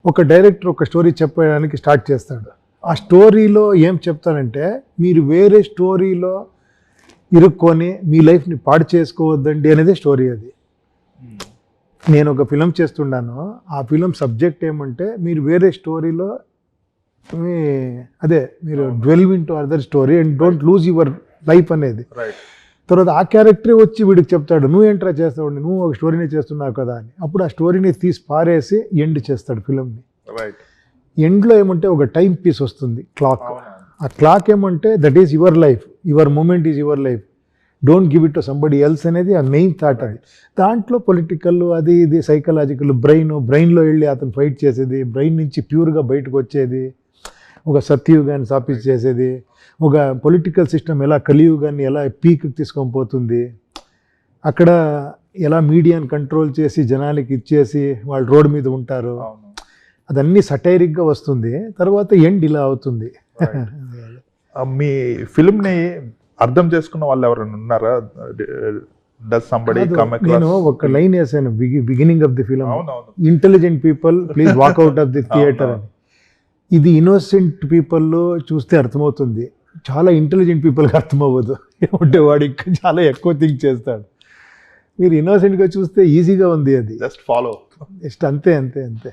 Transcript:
ఒక డైరెక్టర్ ఒక స్టోరీ చెప్పడానికి స్టార్ట్ చేస్తాడు. ఆ స్టోరీలో ఏం చెప్తానంటే, మీరు వేరే స్టోరీలో ఇరుక్కొని మీ లైఫ్ని పాడు చేసుకోవద్దండి అనేది స్టోరీ అది. నేను ఒక ఫిలం చేస్తున్నాను, ఆ ఫిలం సబ్జెక్ట్ ఏమంటే మీరు వేరే స్టోరీలో మీరు dwell into other story and don't lose your life అనేది. తర్వాత ఆ క్యారెక్టరే వచ్చి వీడికి చెప్తాడు, నువ్వు ఏంట్రా చేస్తావు, నువ్వు ఒక స్టోరీని చేస్తున్నావు కదా అని. అప్పుడు ఆ స్టోరీని తీసి పారేసి ఎండ్ చేస్తాడు ఫిలంని. ఎండ్లో ఏమంటే ఒక టైం పీస్ వస్తుంది, క్లాక్. ఆ క్లాక్ ఏమంటే that is your life, your moment is your life, don't give it to somebody else అనేది ఆ మెయిన్ థాట్. అది దాంట్లో పొలిటికల్ అది ఇది సైకలాజికల్ బ్రెయిన్లో వెళ్ళి అతను ఫైట్ చేసేది, బ్రెయిన్ నుంచి ప్యూర్గా బయటకు వచ్చేది, ఒక సత్యయుగాన్ని స్థాపించి చేసేది, ఒక పొలిటికల్ సిస్టమ్ ఎలా కలియుగాన్ని ఎలా పీక్కి తీసుకొని పోతుంది, అక్కడ ఎలా మీడియాని కంట్రోల్ చేసి జనాలకి ఇచ్చేసి వాళ్ళు రోడ్డు మీద ఉంటారు, అదన్నీ సటైరిక్గా వస్తుంది. తర్వాత ఎండ్ ఇలా అవుతుంది. మీ ఫిల్మ్ని అర్థం చేసుకున్న వాళ్ళు ఎవరైనా ఉన్నారా? నేను ఒక లైన్ వేసాను beginning of the film, intelligent people please walk out of the theatre అని. ఇది ఇన్నోసెంట్ పీపుల్లో చూస్తే అర్థమవుతుంది, చాలా ఇంటెలిజెంట్ పీపుల్కి అర్థమవ్వదు. ఏమంటే వాడు ఇంకా చాలా ఎక్కువ థింక్ చేస్తాడు. మీరు ఇన్నోసెంట్గా చూస్తే ఈజీగా ఉంది, అది జస్ట్ ఫాలో, జస్ట్ అంతే అంతే అంతే.